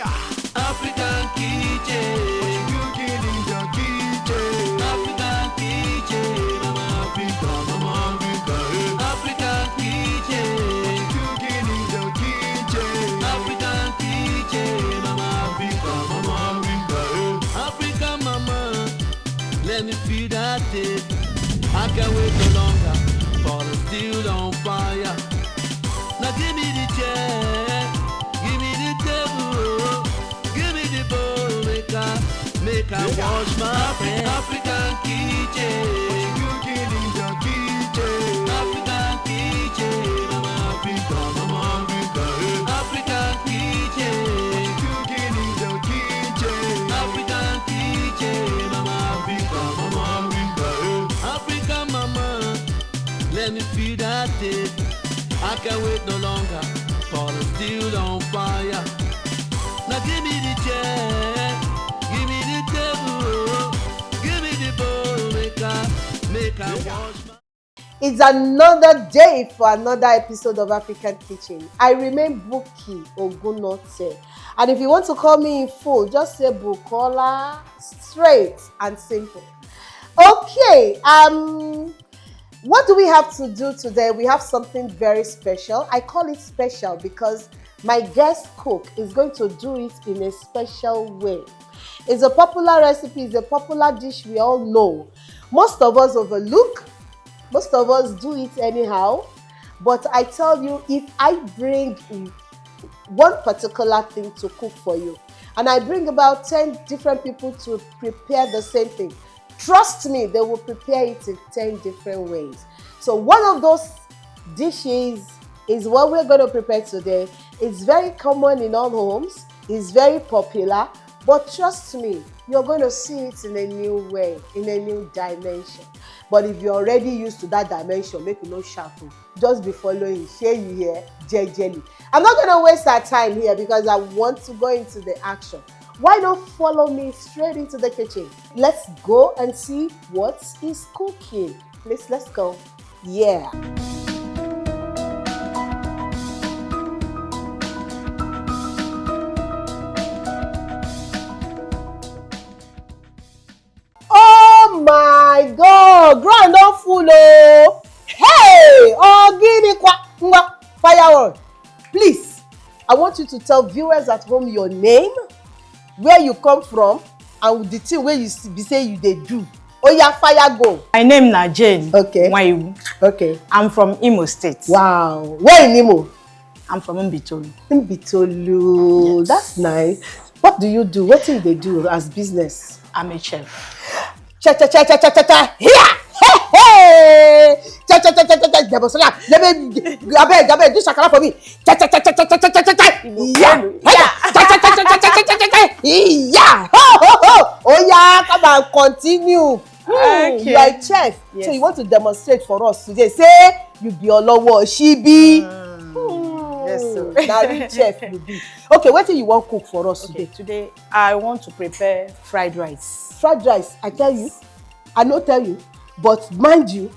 African kitchen. What you cooking in your kitchen? African kitchen. Mama Africa, Mama Africa. African kitchen. What you cooking in your kitchen? African kitchen. Mama Africa, Mama Africa. African mama, let me feel that taste. I can't wait no longer for the steel on fire. Now give me the chair, give me the table, give me the bowl, make I wash my hands. African kitchen, what you cooking in your kitchen? African kitchen, Mama Africa, Mama Africa. African kitchen, what you cooking in your kitchen? African kitchen, Mama Africa, Mama Africa. African mama, let me feel that taste. I can't wait no longer for the steel on fire. Now give me the chair, give me the table, give me the bowl, make I wash my... It's another day for another episode of African Kitchen. I remain Buki Ogunote. And if you want to call me in full, just say Bukola, straight and simple. Okay, what do we have to do today? We have something very special. I call it special because my guest cook is going to do it in a special way. It's a popular recipe, it's a popular dish we all know. Most of us overlook, most of us do it anyhow. But I tell you, if I bring one particular thing to cook for you, and I bring about 10 different people to prepare the same thing, trust me, they will prepare it in 10 different ways. So one of those dishes is what we're going to prepare today. It's very common in all homes. It's very popular. But trust me, you're going to see it in a new way, in a new dimension. But if you're already used to that dimension, make you no sharpen. Just be following. Share you here, jelly. I'm not going to waste our time here because I want to go into the action. Why not follow me straight into the kitchen? Let's go and see what is cooking. Please, let's go. Yeah. Oh my God! Ground not full oh! Hey! Oh, give me firewood. Please, I want you to tell viewers at home your name, where you come from, and the thing where you be say you dey do. Oh yeah, fire go. My name Nta Ijebu. Okay. Nta Ijebu. Okay. I'm from Imo State. Wow. Where in Imo? I'm from Mbitolu. Mbitolu. Yes. That's nice. What do you do? What do they do as business? I'm a chef. Cha cha cha cha cha cha cha. Here. Hey hey. Cha cha cha cha cha cha. Debosola. Gabe. Do shakara for me. Cha cha cha cha cha cha cha cha cha. Yeah. Yeah. Cha cha cha cha cha cha cha cha. Yeah. Oh yeah. Come on. Continue. Okay. You are a chef. Yes. So you want to demonstrate for us today. Say you be Olowo, she be. Yes, sir. Now chef you be. Okay, what do you want to cook for us today? Today I want to prepare fried rice. Fried rice, I tell you, I no tell you, but mind you,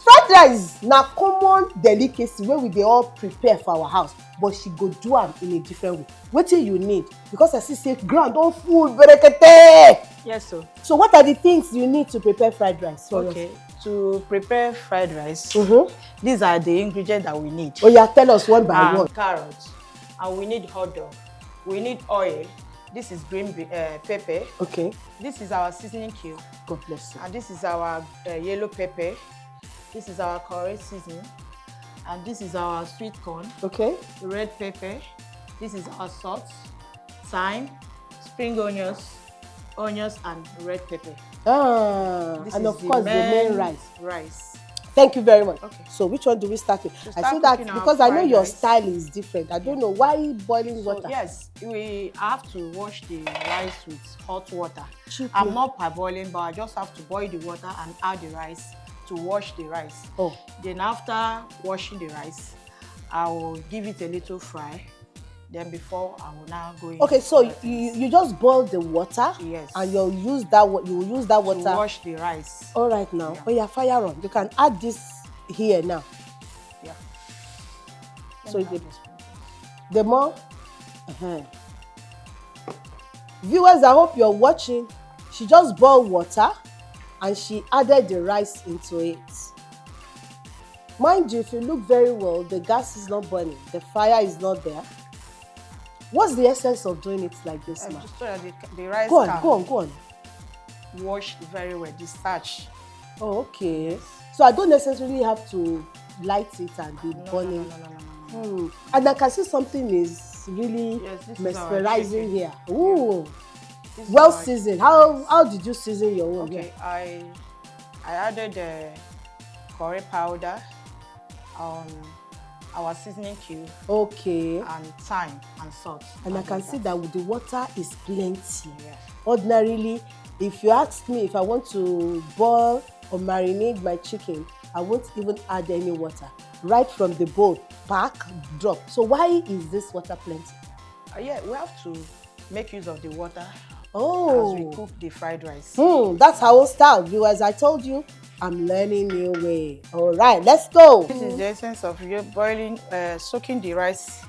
fried rice na common delicacy wey we dey all prepare for our house, but she go do am in a different way. Wetin you need? Because I see say ground don full berekete. Yes, sir. So what are the things you need to prepare fried rice for us? Okay, to prepare fried rice, these are the ingredients that we need. Oh yeah, tell us one by one. Carrots, and we need hot dog, we need oil. This is green pepper. Okay. This is our seasoning cube. God bless you. And this is our yellow pepper. This is our curry seasoning. And this is our sweet corn. Okay. Red pepper. This is our salt, thyme, spring onions, and red pepper. This and of course the main rice. Thank you very much. Okay. So which one do we start with? I see that because I know your style is different. I don't know why boiling water. Yes, we have to wash the rice with hot water. I'm not parboiling, but I just have to boil the water and add the rice to wash the rice. Oh. Then after washing the rice, I will give it a little fry. Then before I will now go in. Okay, so you just boil the water. Yes. And you'll use that water to wash the rice. All right now. Yeah. Oh yeah, fire on. You can add this here now. Yeah. So the more Viewers, I hope you're watching. She just boiled water and she added the rice into it. Mind you, if you look very well, the gas is not burning, the fire is not there. What's the essence of doing it like this, ma? Just so that the rice Go can on. wash very well, the starch. Oh, okay. So I don't necessarily have to light it and be burning. No. And I can see something is really Yes, mesmerizing here. Ooh, well seasoned. How did you season your own? Okay, I added curry powder, our seasoning cube, Okay. and thyme and salt. And I can see that the water is plenty. Yes. Ordinarily, if you ask me if I want to boil or marinate my chicken, I won't even add any water. Right from the bowl, pack, drop. So why is this water plenty? Yeah, we have to make use of the water Oh. as we cook the fried rice. That's our style, viewers. I told you, I'm learning new way. All right, let's go. This is the essence of you boiling, soaking the rice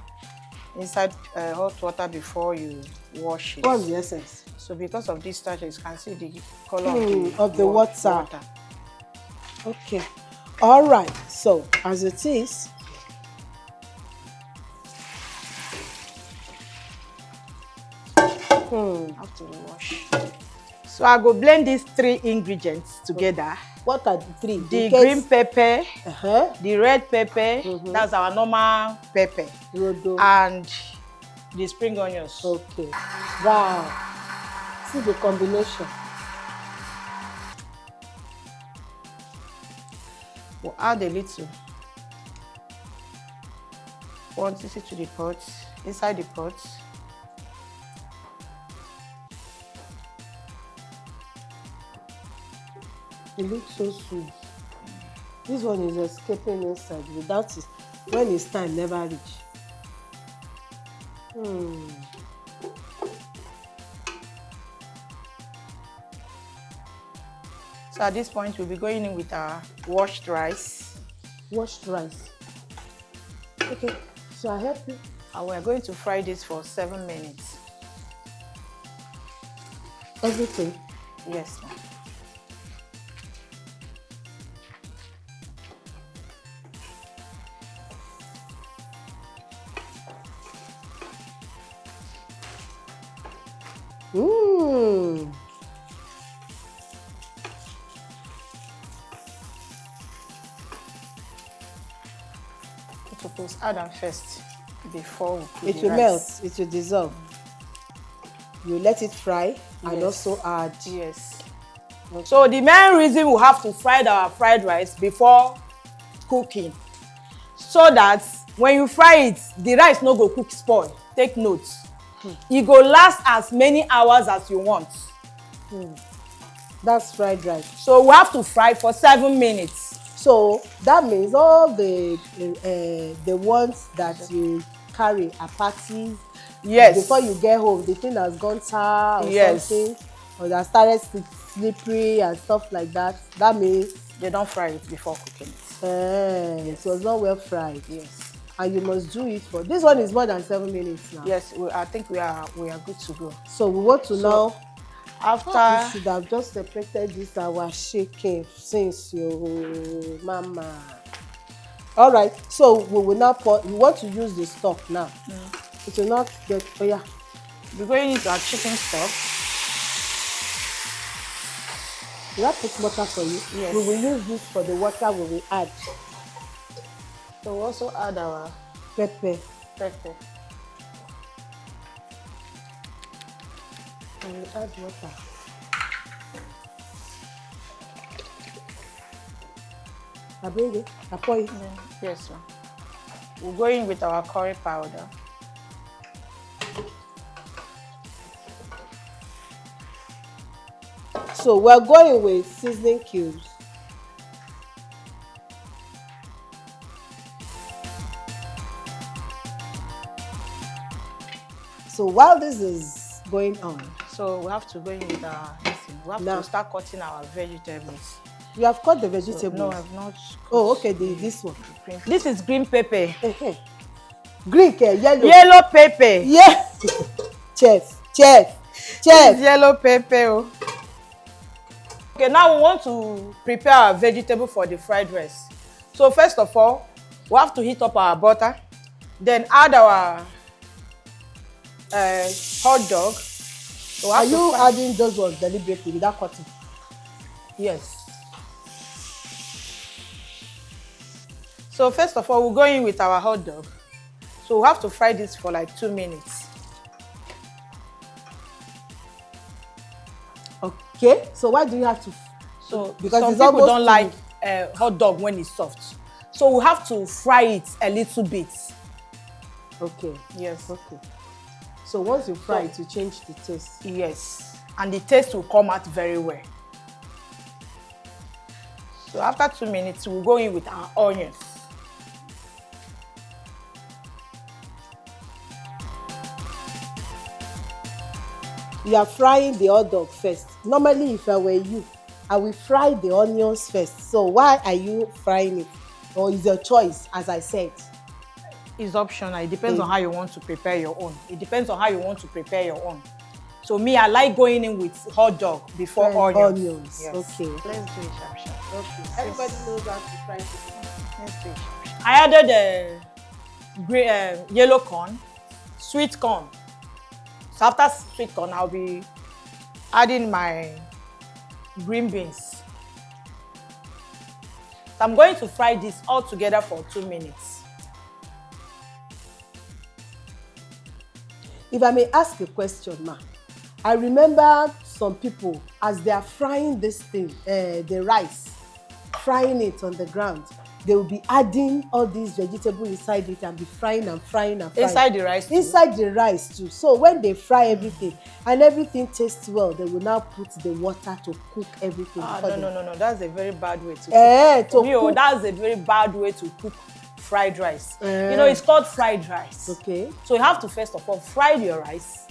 inside hot water before you wash it. What's the essence? So because of this starch, you can see the color of the water. Okay. All right. So as it is, have to wash. So I go blend these three ingredients together. what are the three? The green pepper, the red pepper, that's our normal pepper, Rodo. and the spring onions. Okay. Wow. See the combination. We'll add a little quantity to the pot, inside the pot. It looks so sweet. This one is escaping inside. Without it, when it's time, never reach. So at this point, we'll be going in with our washed rice. Washed rice. Okay, so I help you. And we're going to fry this for 7 minutes. Everything. Yes, ma'am. Suppose add them first before we put It the will rice. melt, it will dissolve. You let it fry and Yes. also add. Yes. So the main reason we have to fry our fried rice before cooking, so that when you fry it, the rice no go cook spoil. Take note. It go last as many hours as you want. That's fried rice. So we have to fry for 7 minutes. So that means all the ones that you carry are parties. Yes. Before you get home, the thing has gone sour or Yes. something, or that started slippery and stuff like that. That means They don't fry it before cooking it. it was not well fried. Yes. And you must do it for. This one is more than 7 minutes now. Yes, I think we are good to go. So we want to now. After We should have just separated this our shaking since your mama. All right, so we will now pour. We want to use the stock now. It will not get. Oh yeah. we're going into our chicken stock. Will I put water for you? Yes. We will use this for the water we will add. So we also add our Pepper. pepper. We will add water. I bring it. I pour it. Yes, ma'am. We're going with our curry powder. So we're going with seasoning cubes. So while this is going on, So we have to go in with our this thing. We have Now. to start cutting our vegetables. you have cut the So, vegetables. no, I've not. Oh, okay. This one. This is green pepper. Green, yellow. Yellow pepper. Yeah. Chef. Chef. Yellow pepper. Oh. Okay, now we want to prepare our vegetable for the fried rice. So first of all, we have to heat up our butter, then add our hot dog. So Are you adding those ones deliberately without cutting? Yes. So first of all, we'll go in with our hot dog. So we have to fry this for like 2 minutes. Okay, so why do you have to? So because some it's people almost don't like hot dog when it's soft. So we have to fry it a little bit. Okay. Yes. Okay. So once you fry it, you change the taste. Yes. And the taste will come out very well. So after 2 minutes, we'll go in with our onions. You are frying the hot dog first. Normally, if I were you, I will fry the onions first. So why are you frying it? Or is your choice, as I said? It's optional. It depends on how you want to prepare your own. It depends on how you want to prepare your own. So me, I like going in with hot dog before onions. Yes. Okay. Let's do it sharp sharp. Okay. Everybody knows how to fry it. Let's do it sharp sharp. I added the yellow corn, sweet corn. So after sweet corn, I'll be adding my green beans. So I'm going to fry this all together for 2 minutes. If I may ask a question, ma. I remember some people, as they are frying this thing, the rice, frying it on the ground, they will be adding all these vegetables inside it and be frying and frying and frying. Inside the rice too? Inside the rice too. So when they fry everything and everything tastes well, they will now put the water to cook everything. No. That's a very bad way to cook. That's a very bad way to cook fried rice. You know, it's called fried rice. Okay. So you have to first of all fry your rice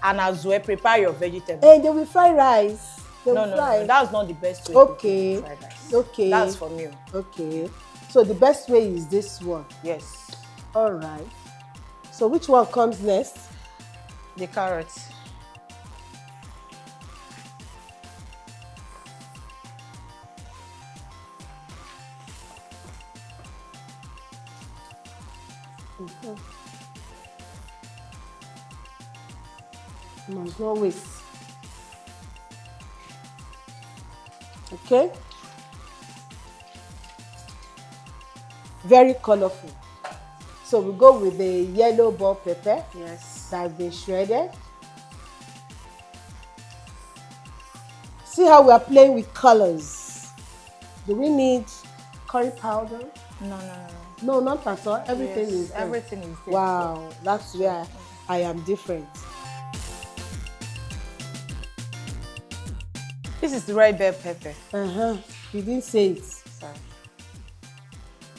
and as well prepare your vegetables. And they will fry rice. No, that's not the best way to cook fried rice. Okay. That's for me. Okay. So the best way is this one. Yes. All right. So which one comes next? The carrots. Must not waste. Okay. Very colorful. So we go with the yellow bell pepper. Yes. That has been shredded. See how we are playing with colors. Do we need curry powder? No. No, not at all. Everything is there. Everything is there. Wow, that's where I am different. This is the red bell pepper. You didn't say it. Sorry.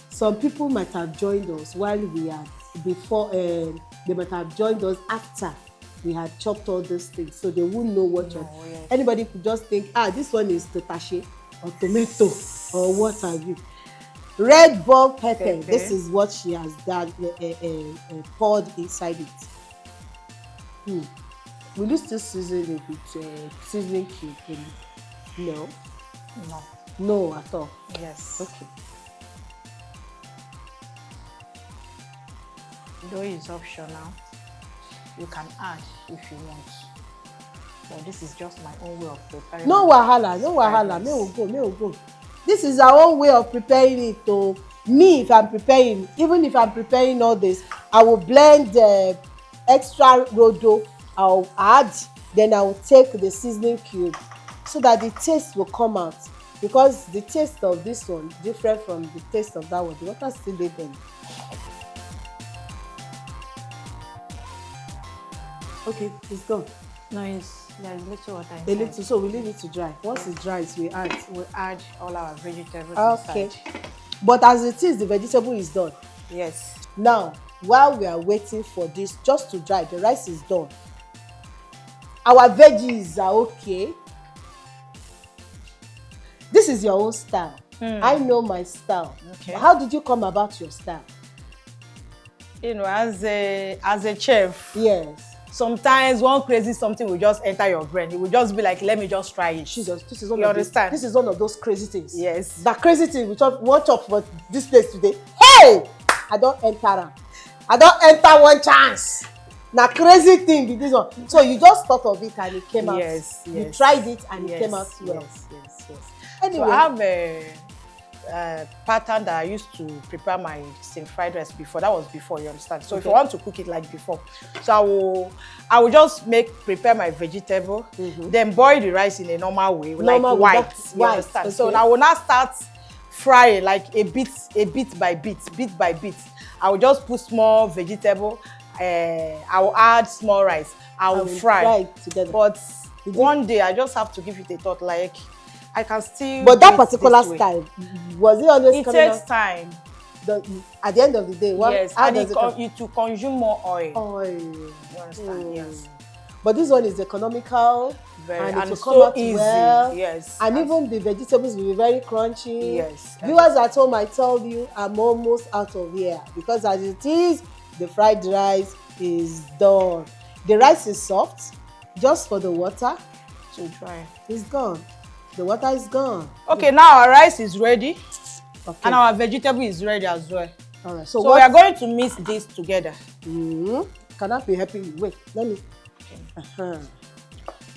Some people might have joined us while we had before. They might have joined us after we had chopped all these things, so they wouldn't know what. Yes. Anybody could just think, this one is totache or tomato or what have you. Red bell pepper. This is what she has done. Poured inside it. Will you still season it with seasoning cube? No. No at all. Yes. Okay. Though it's optional, you can add if you want. But this is just my own way of preparing. No wahala. May we go. This is our own way of preparing it. To me, if I'm preparing, even if I'm preparing all this, I will blend the extra rodo. I'll add, then I will take the seasoning cube so that the taste will come out. Because the taste of this one different from the taste of that one. The water still there then. Okay, it's gone. No, there's little water inside. A little, so we leave it to dry. Once it dries, we add. We'll add all our vegetables Okay. inside. But as it is, the vegetable is done. Yes. Now, while we are waiting for this just to dry, the rice is done. Our veggies are okay. This is your own style. I know my style. Okay. How did you come about your style? You know, as a chef. Yes. sometimes one crazy something will just enter your brain. It will just be like, let me just try it. Jesus, this is This is one of those crazy things. Yes. That crazy thing we want up for this place today. Hey! I don't enter am. I don't enter one chance. Na crazy thing be this one. So you just thought of it and it came out. Yes. You tried it and it came out well. Yes. Anyway. So I have a pattern that I used to prepare my steamed fried rice before. That was before, you understand? So if you want to cook it like before, so I will just prepare my vegetable, then boil the rice in a normal way, like white. You understand? Okay. So I will now start frying like a bit by bit. I will just put small vegetable. I will add small rice. I will fry it together. But one day I just have to give it a thought, like I can still. But that particular style, was it always coming out? It takes time. At the end of the day, and it will consume more oil. You understand? Yes. But this one is economical. And it will come out easy. well. Yes. And even the vegetables will be very crunchy. Yes. Viewers at home, I tell you, I'm almost out of here because as it is, the fried rice is done. The rice is soft, just for the water to dry. It's gone. The water is gone. Okay, now our rice is ready. Okay. And our vegetable is ready as well. All right. So we are going to mix this together. Can I be helping you? Wait, let me. Okay.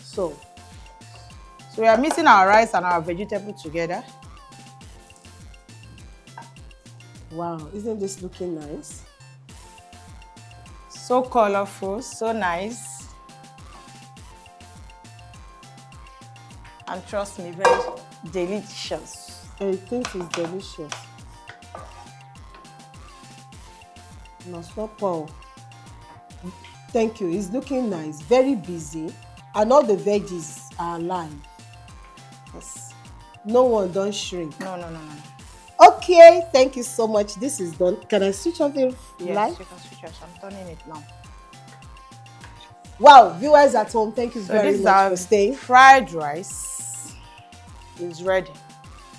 So we are mixing our rice and our vegetable together. Wow, isn't this looking nice? So colorful, so nice. And trust me, very delicious. I think it's delicious. No, stop, Paul. Thank you. It's looking nice. Very busy. And all the veggies are alive. Yes. No one don't shrink. No. Okay, thank you so much. This is done. Can I switch off the light? Yes, you can switch off. I'm turning it now. Wow, viewers at home, thank you very much for staying. Fried rice is ready.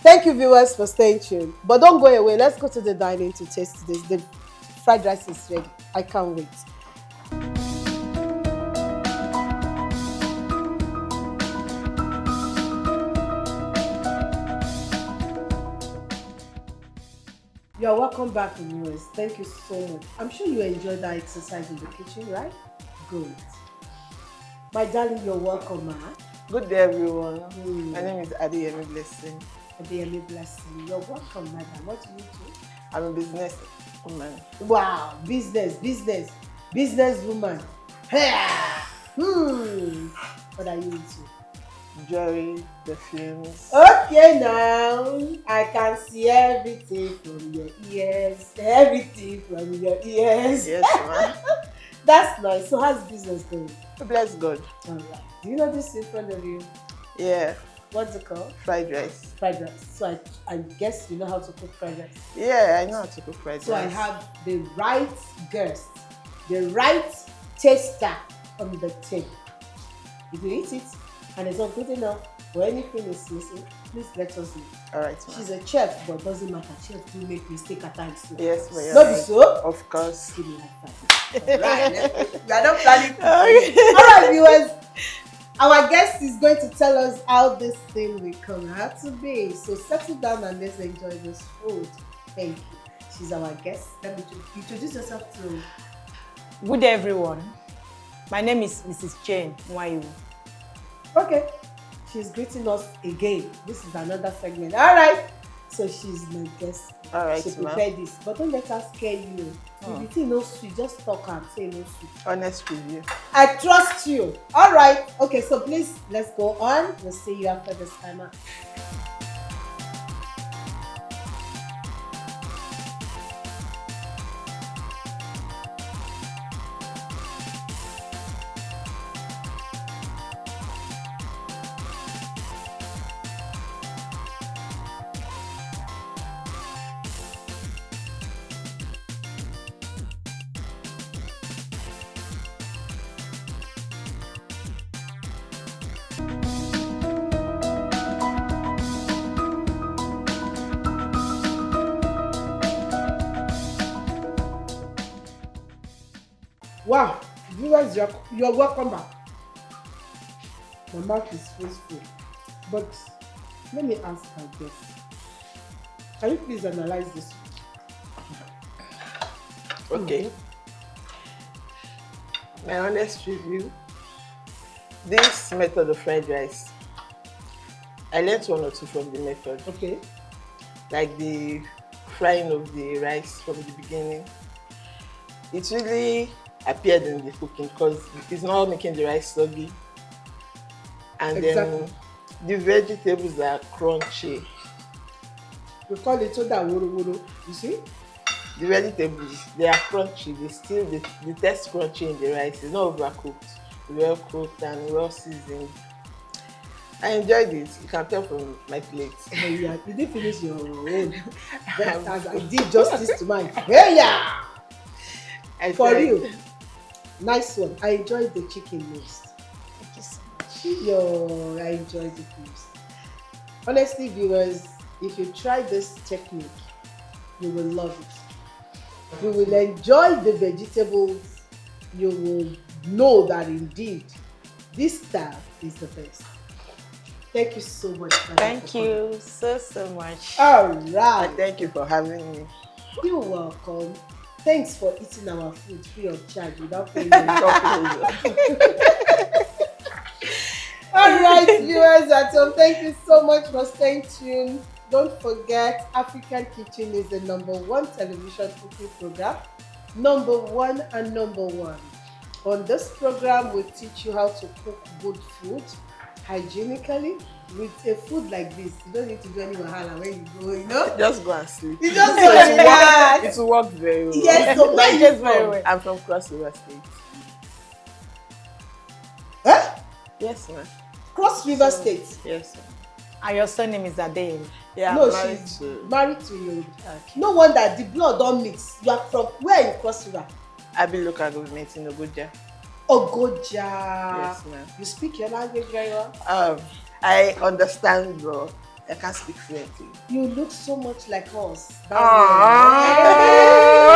Thank you, viewers, for staying tuned. But don't go away. Let's go to the dining to taste this. The fried rice is ready. I can't wait. You are welcome back, viewers. Thank you so much. I'm sure you enjoyed that exercise in the kitchen, right? Good. My darling, you're welcome, ma. Good day, everyone. My name is Nta Ijebu. Nta Blessing. You're welcome, madam. What do you do? I'm a business woman. Wow, business woman. What are you into? Jewelry, perfumes. Okay, now I can see everything from your ears. Everything from your ears. Yes, ma'am. That's nice. So how's business going? Bless God. All right. Do you know this in front of you? Yeah. What's it called? Fried rice. Fried rice. So I guess you know how to cook fried rice. Yeah, I know how to cook fried rice. So I have the right guest, the right taster on the table. If you eat it and it's not good enough or anything is missing, please let us know. All right, ma'am. She's a chef, but doesn't matter. Chefs do make mistakes at times. So. Yes, but you're not right. so. Of course. Give me like that. Right. We are not planning. All right, viewers. Our guest is going to tell us how this thing will come out to be. So settle down and let's enjoy this food. Thank you. She's our guest. Let me introduce yourself to. Good day, everyone. My name is Mrs. Jane Nwa Ijebu. Okay. She's greeting us again. This is another segment. All right. So she's my guest. All right, she prepared this. But don't let her scare you. If you think no sweet, just talk and say no sweet. Honest with you. I trust you. All right. Okay, so please, let's go on. We'll see you after this time out. Wow, Viewers, you're welcome back. My mouth is full. But let me ask our guest. Can you please analyze this? Okay. My honest review. This method of fried rice, I learned one or two from the method. Okay. Like the frying of the rice from the beginning. It really appeared in the cooking because it's not making the rice soggy. And Exactly. then the vegetables are crunchy. We call it soda woro. You see? The vegetables, they are crunchy. They taste crunchy in the rice. It's not overcooked. Well cooked and well seasoned. I enjoyed it. You can tell from my plate. Oh, yeah. You didn't finish your own. But as I did justice to mine. Hey, yeah! For real. Nice one. I enjoyed the chicken most. Thank you so much. I enjoyed it most. Honestly, viewers, if you try this technique, you will love it. You will enjoy the vegetables. You will know that indeed this style is the best. Thank you so much. Thank you so much. All right. Thank you for having me. You're welcome. Thanks for eating our food free of charge without paying any All right, viewers at home, thank you so much for staying tuned. Don't forget, African Kitchen is the #1 television cooking program. #1 and #1. On this program, we teach you how to cook good food hygienically. With a food like this, you don't need to do any wahala when you go, you know? Just go and sleep. You just So go relax. it will work very well. Yes, so where you from? I'm from Cross River State. Huh? Yes, ma'am. Cross River State. Yes, ma'am. And your surname is Adele. Yeah, No, I'm married she's to married to you. No wonder the blood don't mix. You are from where in Cross River? Abi local government in Ogoja. Ogoja. Yes, ma'am. You speak your language very well. I understand, but I can't speak fluently. You look so much like us. Aww.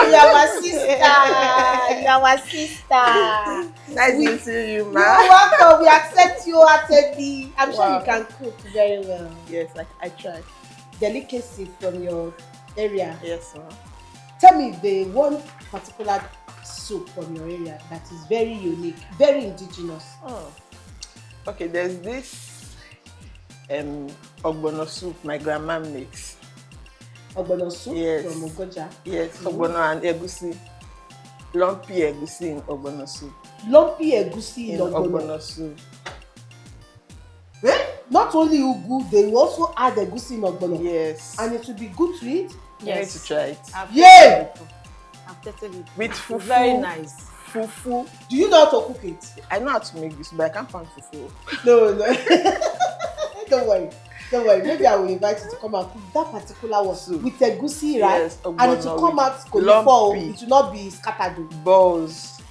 You are my sister. You are my sister. Nice We- meeting you, You're ma'am. welcome. We accept you heartedly. I'm sure Wow. you can cook very well. Yes, I tried. Delicacy from your area. Yes, ma'am. Tell me the one particular soup from your area that is very unique, very indigenous. Oh. Okay, there's this ogbono soup my grandma makes. Ogbono soup Yes. from Ogoja. Yes, ogbono and egusi. Lumpy egusi in ogbono soup. Lumpy egusi in In ogbono. ogbono soup. Eh? Not only ugu, they will also add egusi in ogbono. Yes. And it will be good to eat. You need to try it. Yay! I've tasted it. With It's fufu. very nice. Fufu. Do you know how to cook it? I know how to make this, but I can't find fufu. No. Don't worry. Don't worry. Maybe I will invite you to come and cook that particular one Soup. with egusi, right? Yes, And it will ogbono come with out colorful. lumpy. It will not be scattered. Balls.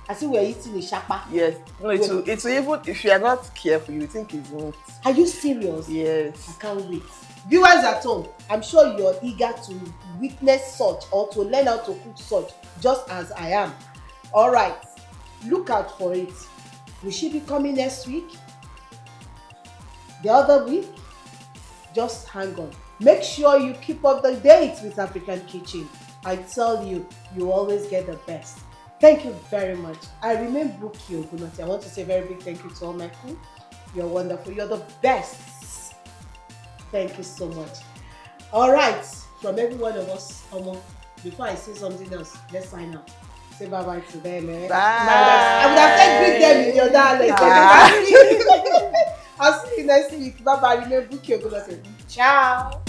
I see we're eating a shapa. Yes. No, it will even, if you are not careful, you will think it's meat. Are you serious? Yes. I can't wait. Viewers at home, I'm sure you're eager to witness such or to learn how to cook such, just as I am. All right, look out for it. Will she be coming next week? The other week? Just hang on. Make sure you keep up the date with African Kitchen. I tell you, you always get the best. Thank you very much. I remain Buki Ogunoti. I want to say a very big thank you to all my crew. You're wonderful. You're the best. Thank you so much. All right, from every one of us, before I say something else, let's sign out. Say bye-bye to them, eh? Bye. I would have said greet them in your dialect. Bye. I'll see you next week. Bye-bye. Remember, Buki Ogunoti. Ciao.